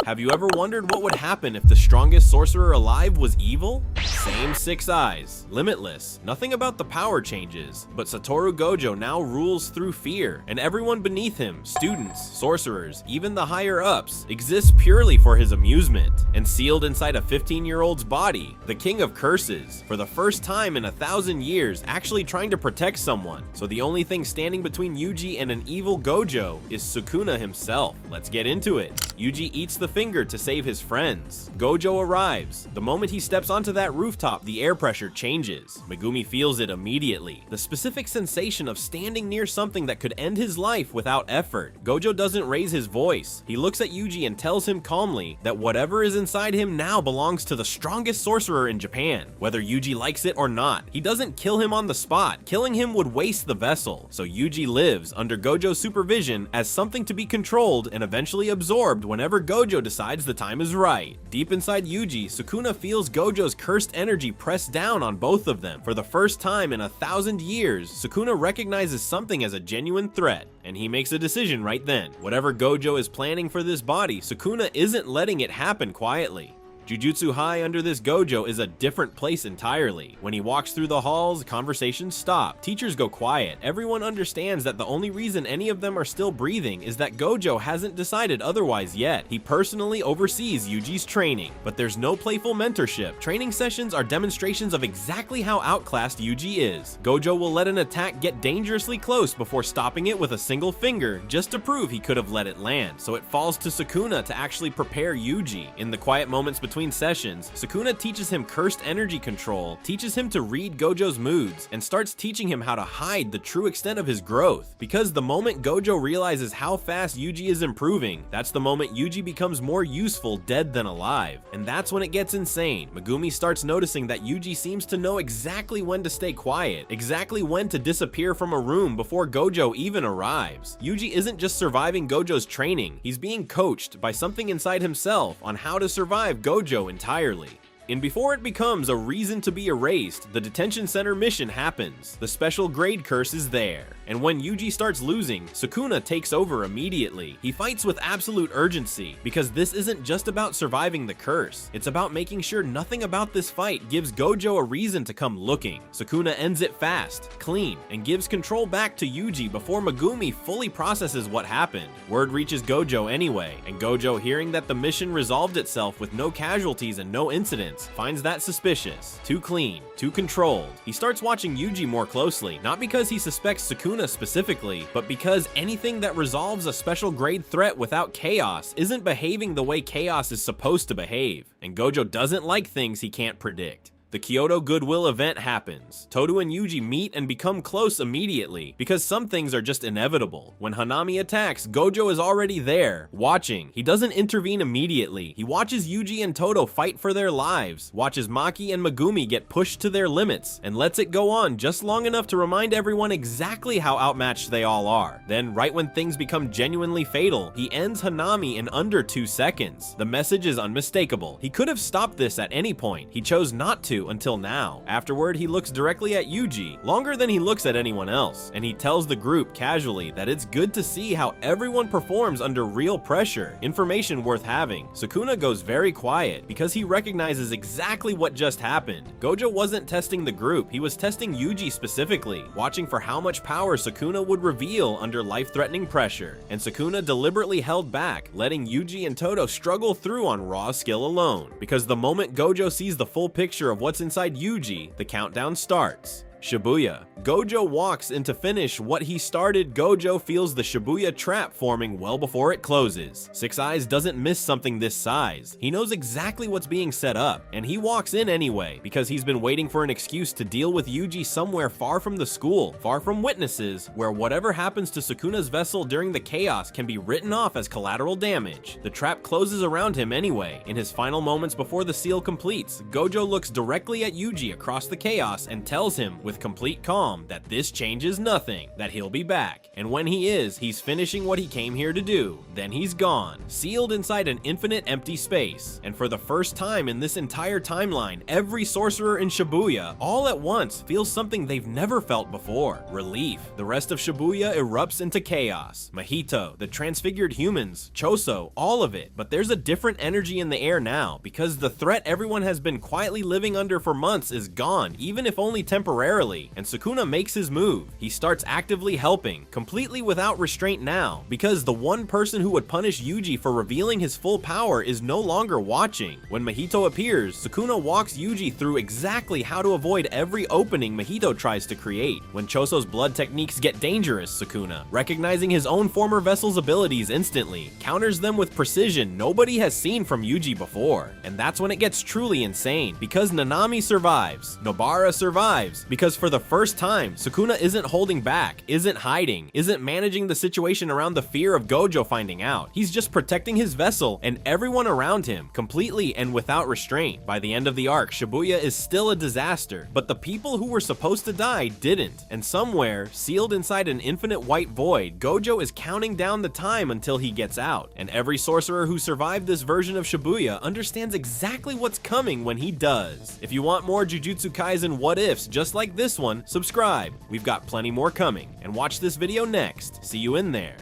Have you ever wondered what would happen if the strongest sorcerer alive was evil? Same 6 eyes, limitless, nothing about the power changes, but Satoru Gojo now rules through fear, and everyone beneath him, students, sorcerers, even the higher ups, exists purely for his amusement. And sealed inside a 15-year-old's body, the king of curses, for the first time in 1,000 years, actually trying to protect someone. So the only thing standing between Yuji and an evil Gojo is Sukuna himself. Let's get into it. Yuji eats the finger to save his friends. Gojo arrives. The moment he steps onto that rooftop, the air pressure changes. Megumi feels it immediately. The specific sensation of standing near something that could end his life without effort. Gojo doesn't raise his voice. He looks at Yuji and tells him calmly that whatever is inside him now belongs to the strongest sorcerer in Japan, whether Yuji likes it or not. He doesn't kill him on the spot. Killing him would waste the vessel. So Yuji lives under Gojo's supervision as something to be controlled and eventually absorbed whenever Gojo decides the time is right. Deep inside Yuji, Sukuna feels Gojo's cursed energy press down on both of them. For the first time in 1,000 years, Sukuna recognizes something as a genuine threat, and he makes a decision right then. Whatever Gojo is planning for this body, Sukuna isn't letting it happen quietly. Jujutsu High under this Gojo is a different place entirely. When he walks through the halls, conversations stop. Teachers go quiet. Everyone understands that the only reason any of them are still breathing is that Gojo hasn't decided otherwise yet. He personally oversees Yuji's training, but there's no playful mentorship. Training sessions are demonstrations of exactly how outclassed Yuji is. Gojo will let an attack get dangerously close before stopping it with a single finger just to prove he could have let it land. So it falls to Sukuna to actually prepare Yuji. In the quiet moments between sessions, Sukuna teaches him cursed energy control, teaches him to read Gojo's moods, and starts teaching him how to hide the true extent of his growth. Because the moment Gojo realizes how fast Yuji is improving, that's the moment Yuji becomes more useful dead than alive. And that's when it gets insane. Megumi starts noticing that Yuji seems to know exactly when to stay quiet, exactly when to disappear from a room before Gojo even arrives. Yuji isn't just surviving Gojo's training, he's being coached by something inside himself on how to survive Gojo entirely. And before it becomes a reason to be erased, the detention center mission happens. The special grade curse is there. And when Yuji starts losing, Sukuna takes over immediately. He fights with absolute urgency, because this isn't just about surviving the curse. It's about making sure nothing about this fight gives Gojo a reason to come looking. Sukuna ends it fast, clean, and gives control back to Yuji before Megumi fully processes what happened. Word reaches Gojo anyway, and Gojo, hearing that the mission resolved itself with no casualties and no incidents, finds that suspicious. Too clean, too controlled. He starts watching Yuji more closely, not because he suspects Sukuna specifically, but because anything that resolves a special grade threat without chaos isn't behaving the way chaos is supposed to behave, and Gojo doesn't like things he can't predict. The Kyoto Goodwill event happens. Todo and Yuji meet and become close immediately, because some things are just inevitable. When Hanami attacks, Gojo is already there, watching. He doesn't intervene immediately. He watches Yuji and Todo fight for their lives, watches Maki and Megumi get pushed to their limits, and lets it go on just long enough to remind everyone exactly how outmatched they all are. Then, right when things become genuinely fatal, he ends Hanami in under 2 seconds. The message is unmistakable. He could have stopped this at any point. He chose not to until now. Afterward, he looks directly at Yuji, longer than he looks at anyone else, and he tells the group casually that it's good to see how everyone performs under real pressure, information worth having. Sukuna goes very quiet because he recognizes exactly what just happened. Gojo wasn't testing the group, he was testing Yuji specifically, watching for how much power Sukuna would reveal under life-threatening pressure, and Sukuna deliberately held back, letting Yuji and Todo struggle through on raw skill alone, because the moment Gojo sees the full picture of what's inside Yuji, the countdown starts. Shibuya. Gojo walks in to finish what he started. Gojo feels the Shibuya trap forming well before it closes. Six Eyes doesn't miss something this size. He knows exactly what's being set up, and he walks in anyway, because he's been waiting for an excuse to deal with Yuji somewhere far from the school, far from witnesses, where whatever happens to Sukuna's vessel during the chaos can be written off as collateral damage. The trap closes around him anyway. In his final moments before the seal completes, Gojo looks directly at Yuji across the chaos and tells him, with with complete calm that this changes nothing, that he'll be back. And when he is, he's finishing what he came here to do. Then he's gone, sealed inside an infinite empty space. And for the first time in this entire timeline, every sorcerer in Shibuya, all at once, feels something they've never felt before: relief. The rest of Shibuya erupts into chaos. Mahito, the transfigured humans, Choso, all of it. But there's a different energy in the air now, because the threat everyone has been quietly living under for months is gone, even if only temporarily. And Sukuna makes his move. He starts actively helping, completely without restraint now, because the one person who would punish Yuji for revealing his full power is no longer watching. When Mahito appears, Sukuna walks Yuji through exactly how to avoid every opening Mahito tries to create. When Choso's blood techniques get dangerous, Sukuna, recognizing his own former vessel's abilities instantly, counters them with precision nobody has seen from Yuji before. And that's when it gets truly insane, because Nanami survives, Nobara survives, because for the first time, Sukuna isn't holding back, isn't hiding, isn't managing the situation around the fear of Gojo finding out. He's just protecting his vessel and everyone around him, completely and without restraint. By the end of the arc, Shibuya is still a disaster, but the people who were supposed to die didn't. And somewhere, sealed inside an infinite white void, Gojo is counting down the time until he gets out. And every sorcerer who survived this version of Shibuya understands exactly what's coming when he does. If you want more Jujutsu Kaisen what ifs just like this one, subscribe. We've got plenty more coming. And watch this video next. See you in there.